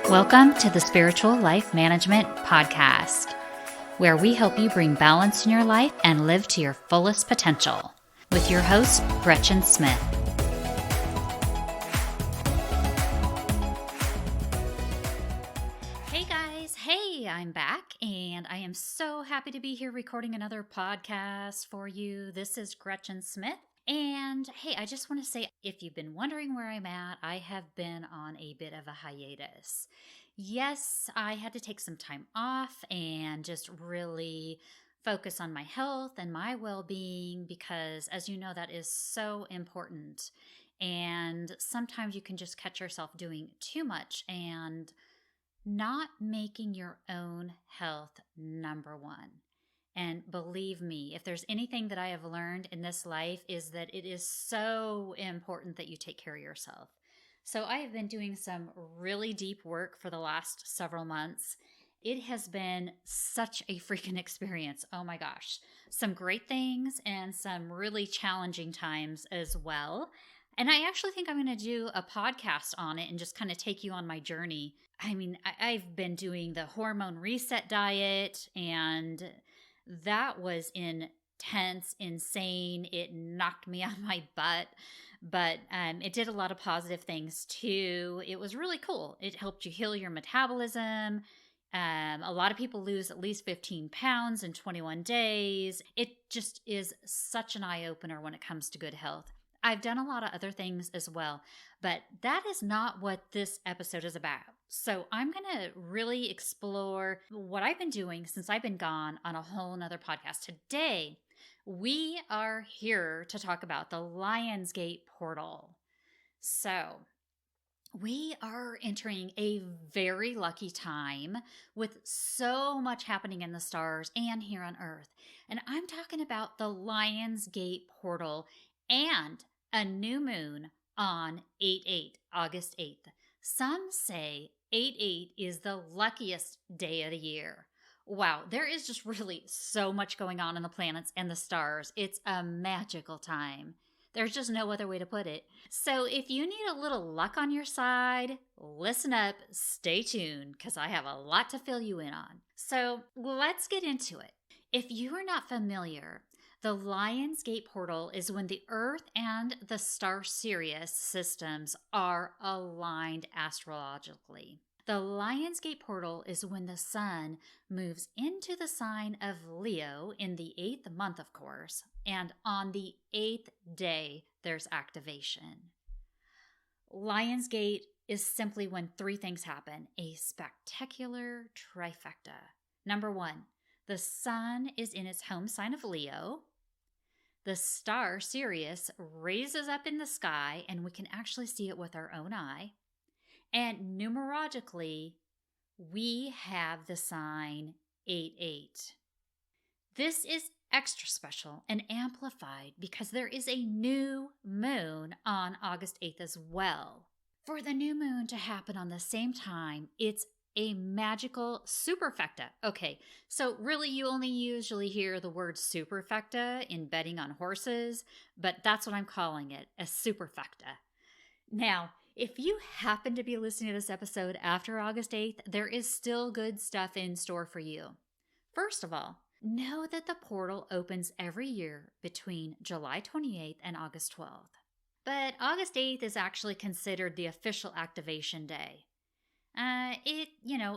Welcome to the Spiritual Life Management Podcast, where we help you bring balance in your life and live to your fullest potential. With your host, Gretchen Smith. Hey guys, I'm back and I am so happy to be here recording another podcast for you. This is Gretchen Smith. And hey, I just want to say, if you've been wondering where I'm at, I have been on a bit of a hiatus. Yes, I had to take some time off and just really focus on my health and my well-being because, as you know, that is so important. And sometimes you can just catch yourself doing too much and not making your own health number one. And believe me, if there's anything that I have learned in this life is that it is so important that you take care of yourself. So I have been doing some really deep work for the last several months. It has been such a freaking experience. Oh my gosh. Some great things and some really challenging times as well. And I actually think I'm going to do a podcast on it and just kind of take you on my journey. I mean, I've been doing the hormone reset diet, and that was intense, insane. It knocked me on my butt, but it did a lot of positive things too. It was really cool. It helped you heal your metabolism. A lot of people lose at least 15 pounds in 21 days. It just is such an eye-opener when it comes to good health. I've done a lot of other things as well, but that is not what this episode is about. So I'm going to really explore what I've been doing since I've been gone on a whole nother podcast. Today, we are here to talk about the Lionsgate portal. So we are entering a very lucky time with so much happening in the stars and here on Earth. And I'm talking about the Lionsgate portal and a new moon on 8/8, August 8th. Some say 8/8 is the luckiest day of the year. Wow, there is just really so much going on in the planets and the stars. It's a magical time. There's just no other way to put it. So if you need a little luck on your side, listen up, stay tuned, because I have a lot to fill you in on. So let's get into it. If you are not familiar, the Lionsgate portal is when the Earth and the star Sirius systems are aligned astrologically. The Lionsgate portal is when the sun moves into the sign of Leo in the 8th month, of course, and on the 8th day, there's activation. Lionsgate is simply when three things happen: a spectacular trifecta. Number one, the sun is in its home sign of Leo. The star Sirius raises up in the sky, and we can actually see it with our own eye. And numerologically, we have the sign 8/8. This is extra special and amplified because there is a new moon on August 8th as well. For the new moon to happen on the same time, it's a magical superfecta. Okay, so really you only usually hear the word superfecta in betting on horses, but that's what I'm calling it, a superfecta. Now, if you happen to be listening to this episode after August 8th, there is still good stuff in store for you. First of all, know that the portal opens every year between July 28th and August 12th. But August 8th is actually considered the official activation day.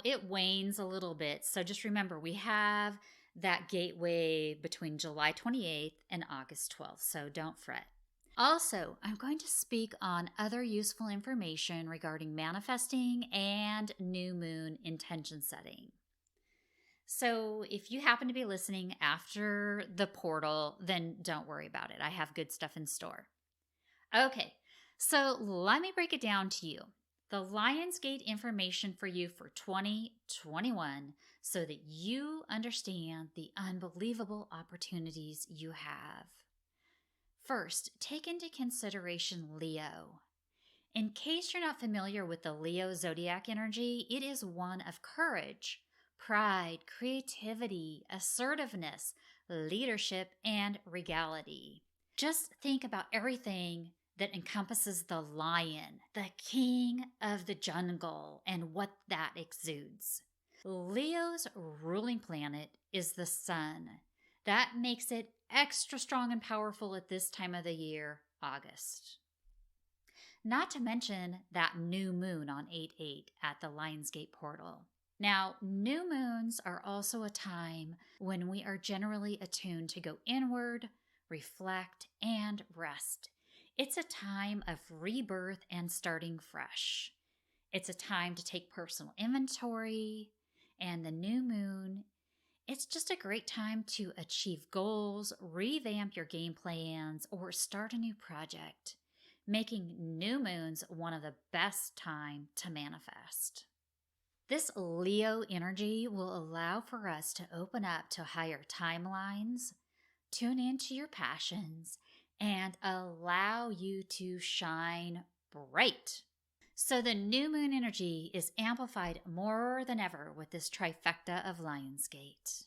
It wanes a little bit. So just remember, we have that gateway between July 28th and August 12th. So don't fret. Also, I'm going to speak on other useful information regarding manifesting and new moon intention setting. So if you happen to be listening after the portal, then don't worry about it. I have good stuff in store. Okay, so let me break it down to you. The Lionsgate information for you for 2021 so that you understand the unbelievable opportunities you have. First, take into consideration Leo. In case you're not familiar with the Leo zodiac energy, it is one of courage, pride, creativity, assertiveness, leadership, and regality. Just think about everything that encompasses the lion, the king of the jungle, and what that exudes. Leo's ruling planet is the sun. That makes it extra strong and powerful at this time of the year, August. Not to mention that new moon on 8/8 at the Lionsgate portal. Now, new moons are also a time when we are generally attuned to go inward, reflect, and rest. It's a time of rebirth and starting fresh. It's a time to take personal inventory, and the new moon, it's just a great time to achieve goals, revamp your game plans, or start a new project, making new moons one of the best time to manifest. This Leo energy will allow for us to open up to higher timelines, tune into your passions, and allow you to shine bright. So the new moon energy is amplified more than ever with this trifecta of Lionsgate.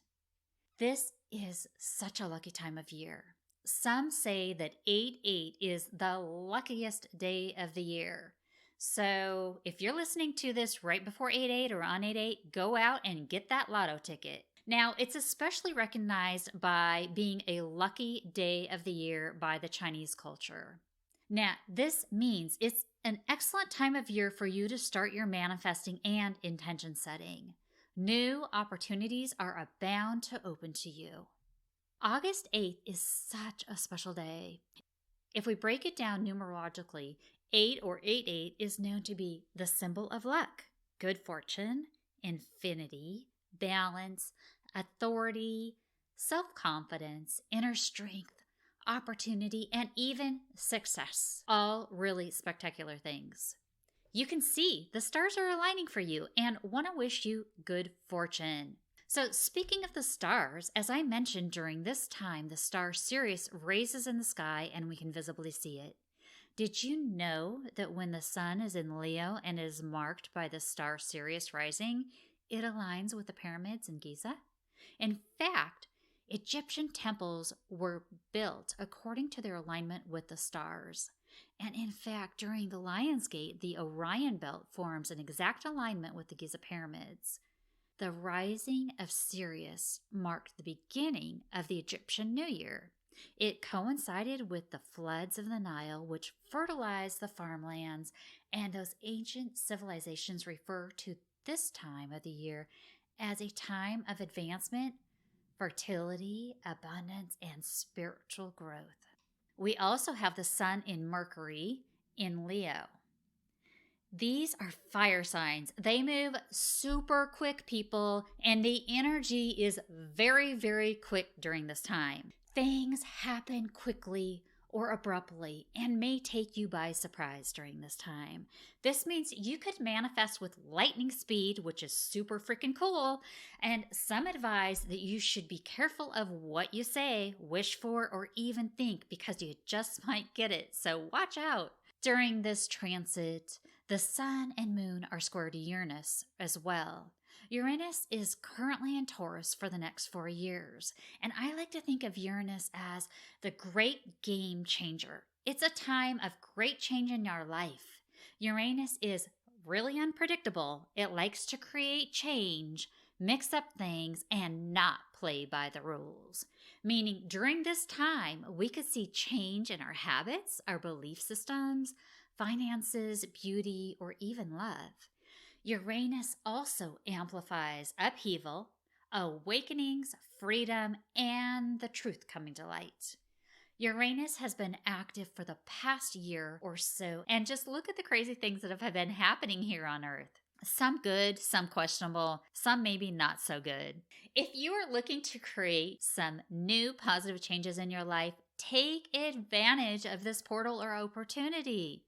This is such a lucky time of year. Some say that 8/8 is the luckiest day of the year. So if you're listening to this right before 8/8 or on 8/8, go out and get that lotto ticket. Now, it's especially recognized by being a lucky day of the year by the Chinese culture. Now, this means it's an excellent time of year for you to start your manifesting and intention setting. New opportunities are bound to open to you. August 8th is such a special day. If we break it down numerologically, 8 or 8/8 is known to be the symbol of luck, good fortune, infinity, balance, authority, self-confidence, inner strength, opportunity, and even success. All really spectacular things. You can see the stars are aligning for you and want to wish you good fortune. So speaking of the stars, as I mentioned during this time, the star Sirius raises in the sky and we can visibly see it. Did you know that when the sun is in Leo and is marked by the star Sirius rising, it aligns with the pyramids in Giza? In fact, Egyptian temples were built according to their alignment with the stars. And in fact, during the Lionsgate, the Orion Belt forms an exact alignment with the Giza pyramids. The rising of Sirius marked the beginning of the Egyptian New Year. It coincided with the floods of the Nile, which fertilized the farmlands, and those ancient civilizations refer to this time of the year as a time of advancement, fertility, abundance, and spiritual growth. We also have the sun in Mercury in Leo. These are fire signs. They move super quick, people, and the energy is very, very quick during this time. Things happen quickly or abruptly and may take you by surprise during this time. This means you could manifest with lightning speed, which is super freaking cool, and some advise that you should be careful of what you say, wish for, or even think because you just might get it, so watch out. During this transit, the sun and moon are square to Uranus as well. Uranus is currently in Taurus for the next 4 years, and I like to think of Uranus as the great game changer. It's a time of great change in our life. Uranus is really unpredictable. It likes to create change, mix up things, and not play by the rules. Meaning during this time, we could see change in our habits, our belief systems, finances, beauty, or even love. Uranus also amplifies upheaval, awakenings, freedom, and the truth coming to light. Uranus has been active for the past year or so, and just look at the crazy things that have been happening here on Earth. Some good, some questionable, some maybe not so good. If you are looking to create some new positive changes in your life, take advantage of this portal or opportunity.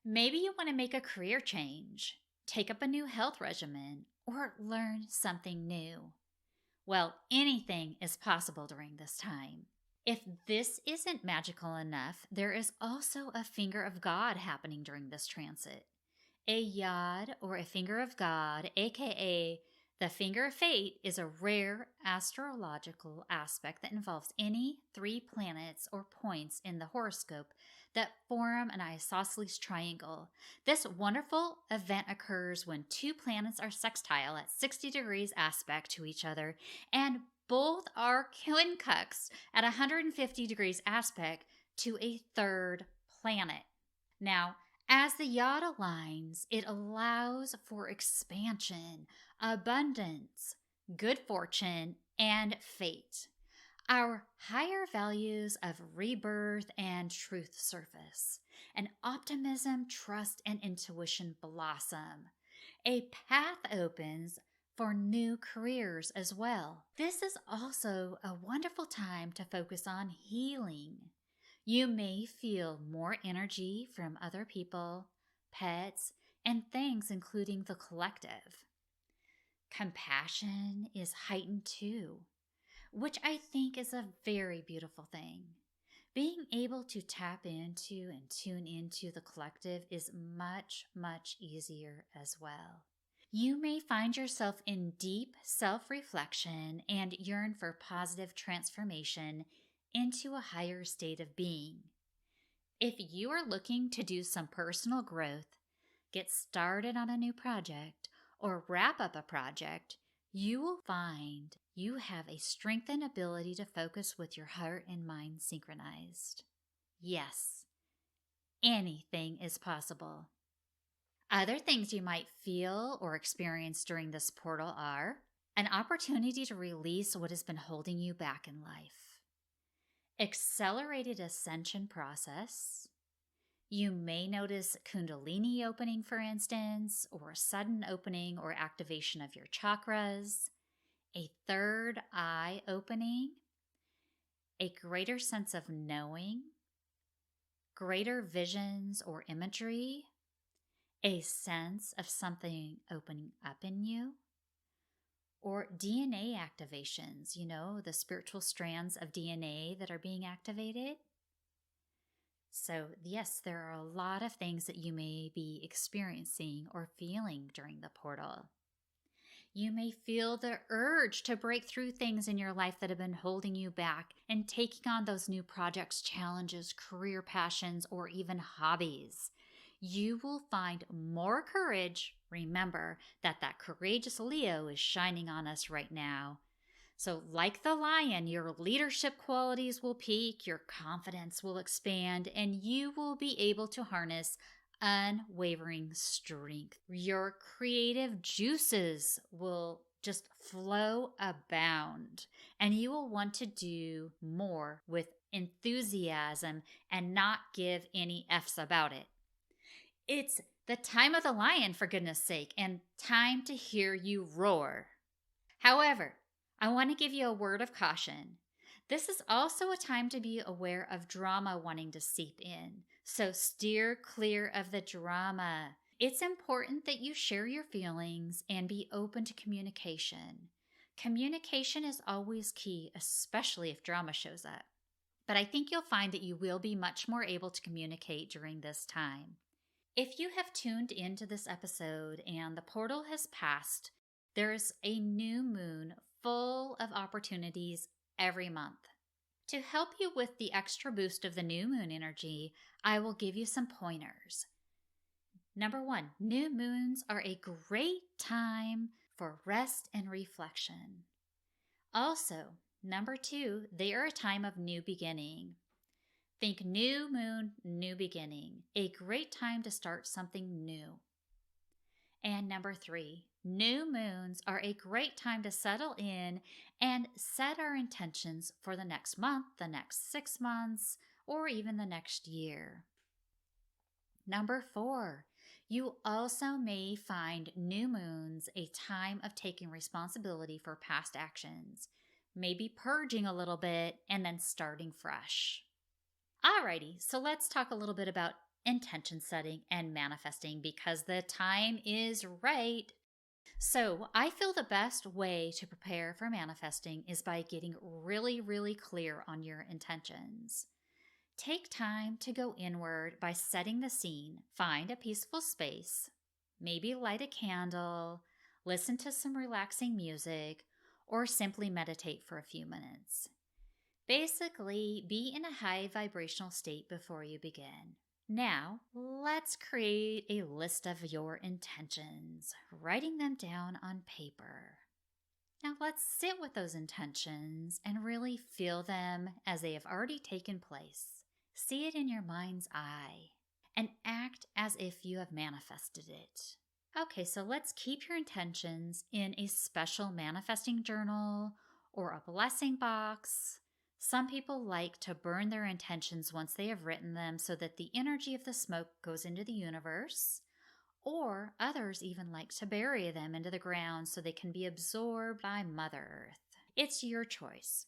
Maybe you want to make a career change, take up a new health regimen, or learn something new. Well, anything is possible during this time. If this isn't magical enough, there is also a finger of God happening during this transit. A yod, or a finger of God, aka The finger of fate is a rare astrological aspect that involves any 3 planets or points in the horoscope that form an isosceles triangle. This wonderful event occurs when 2 planets are sextile at 60 degrees aspect to each other, and both are quincunx at 150 degrees aspect to a third planet. Now, as the yod aligns, it allows for expansion, abundance, good fortune, and fate. Our higher values of rebirth and truth surface, and optimism, trust, and intuition blossom. A path opens for new careers as well. This is also a wonderful time to focus on healing. You may feel more energy from other people, pets, and things, including the collective. Compassion is heightened too, which I think is a very beautiful thing. Being able to tap into and tune into the collective is much, much easier as well. You may find yourself in deep self-reflection and yearn for positive transformation into a higher state of being. If you are looking to do some personal growth, get started on a new project, or wrap up a project, you will find you have a strengthened ability to focus with your heart and mind synchronized. Yes, anything is possible. Other things you might feel or experience during this portal are an opportunity to release what has been holding you back in life, accelerated ascension process. You may notice Kundalini opening, for instance, or a sudden opening or activation of your chakras, a third eye opening, a greater sense of knowing, greater visions or imagery, a sense of something opening up in you, or DNA activations, the spiritual strands of DNA that are being activated. So, yes, there are a lot of things that you may be experiencing or feeling during the portal. You may feel the urge to break through things in your life that have been holding you back and taking on those new projects, challenges, career passions, or even hobbies. You will find more courage. Remember that courageous Leo is shining on us right now. So, like the lion, your leadership qualities will peak, your confidence will expand, and you will be able to harness unwavering strength. Your creative juices will just flow abound, and you will want to do more with enthusiasm and not give any F's about it. It's the time of the lion, for goodness sake, and time to hear you roar. However, I want to give you a word of caution. This is also a time to be aware of drama wanting to seep in, so steer clear of the drama. It's important that you share your feelings and be open to communication. Communication is always key, especially if drama shows up. But I think you'll find that you will be much more able to communicate during this time. If you have tuned into this episode and the portal has passed, there's a new moon full of opportunities every month. To help you with the extra boost of the new moon energy, I will give you some pointers. Number 1, new moons are a great time for rest and reflection. Also, number 2, they are a time of new beginning. Think new moon, new beginning. A great time to start something new. And number 3, new moons are a great time to settle in and set our intentions for the next month, the next 6 months, or even the next year. Number 4, you also may find new moons a time of taking responsibility for past actions, maybe purging a little bit and then starting fresh. Alrighty, so let's talk a little bit about intention setting and manifesting because the time is right. So I feel the best way to prepare for manifesting is by getting really, really clear on your intentions. Take time to go inward by setting the scene. Find a peaceful space. Maybe light a candle, listen to some relaxing music, or simply meditate for a few minutes. Basically, be in a high vibrational state before you begin. Now, let's create a list of your intentions, writing them down on paper. Now, let's sit with those intentions and really feel them as they have already taken place. See it in your mind's eye and act as if you have manifested it. Okay, so let's keep your intentions in a special manifesting journal or a blessing box. Some people like to burn their intentions once they have written them so that the energy of the smoke goes into the universe, or others even like to bury them into the ground so they can be absorbed by Mother Earth. It's your choice.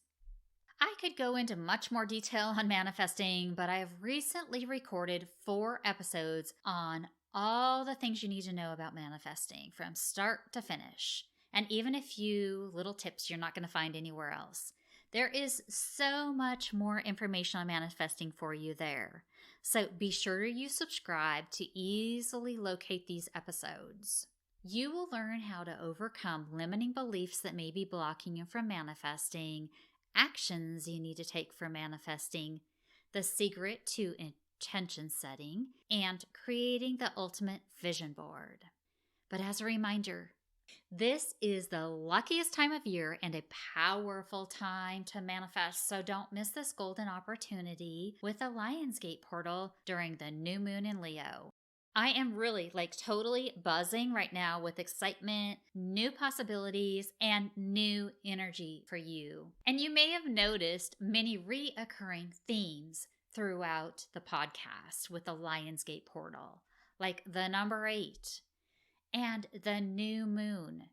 I could go into much more detail on manifesting, but I have recently recorded 4 episodes on all the things you need to know about manifesting from start to finish, and even a few little tips you're not going to find anywhere else. There is so much more information on manifesting for you there. So be sure you subscribe to easily locate these episodes. You will learn how to overcome limiting beliefs that may be blocking you from manifesting, actions you need to take for manifesting, the secret to intention setting, and creating the ultimate vision board. But as a reminder, this is the luckiest time of year and a powerful time to manifest, so don't miss this golden opportunity with the Lionsgate portal during the new moon in Leo. I am really totally buzzing right now with excitement, new possibilities, and new energy for you. And you may have noticed many reoccurring themes throughout the podcast with the Lionsgate portal, like the number 8 and the new moon.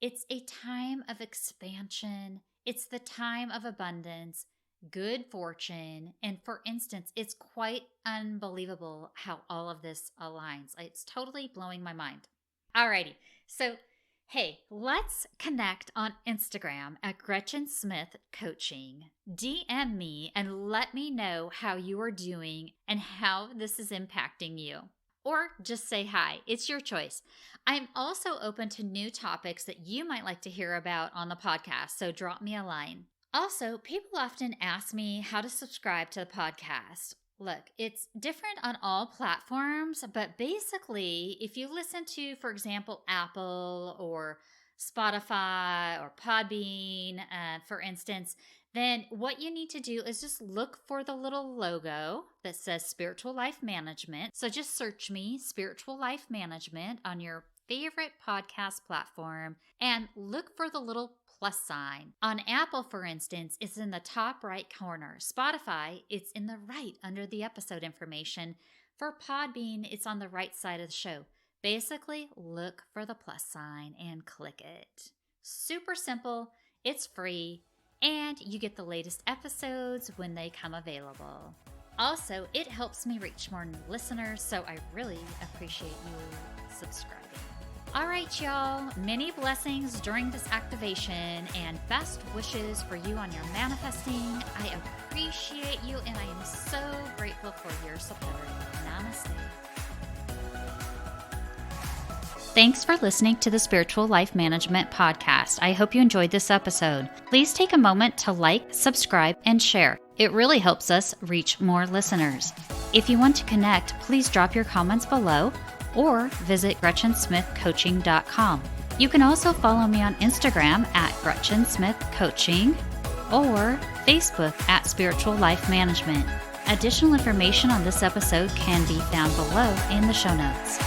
It's a time of expansion. It's the time of abundance, good fortune, and for instance, it's quite unbelievable how all of this aligns. It's totally blowing my mind. Alrighty, so hey, let's connect on Instagram at Gretchen Smith Coaching. DM me and let me know how you are doing and how this is impacting you. Or just say hi. It's your choice. I'm also open to new topics that you might like to hear about on the podcast, so drop me a line. Also, people often ask me how to subscribe to the podcast. Look, it's different on all platforms, but basically, if you listen to, for example, Apple or Spotify or Podbean, for instance, then what you need to do is just look for the little logo that says Spiritual Life Management. So just search me, Spiritual Life Management, on your favorite podcast platform and look for the little plus sign. On Apple, for instance, it's in the top right corner. Spotify, it's in the right under the episode information. For Podbean, it's on the right side of the show. Basically, look for the plus sign and click it. Super simple, it's free, and you get the latest episodes when they come available. Also, it helps me reach more listeners, so I really appreciate you subscribing. All right, y'all, many blessings during this activation and best wishes for you on your manifesting. I appreciate you, and I am so grateful for your support. Namaste. Thanks for listening to the Spiritual Life Management Podcast. I hope you enjoyed this episode. Please take a moment to like, subscribe, and share. It really helps us reach more listeners. If you want to connect, please drop your comments below or visit GretchenSmithCoaching.com. You can also follow me on Instagram at Gretchen Smith Coaching or Facebook at Spiritual Life Management. Additional information on this episode can be found below in the show notes.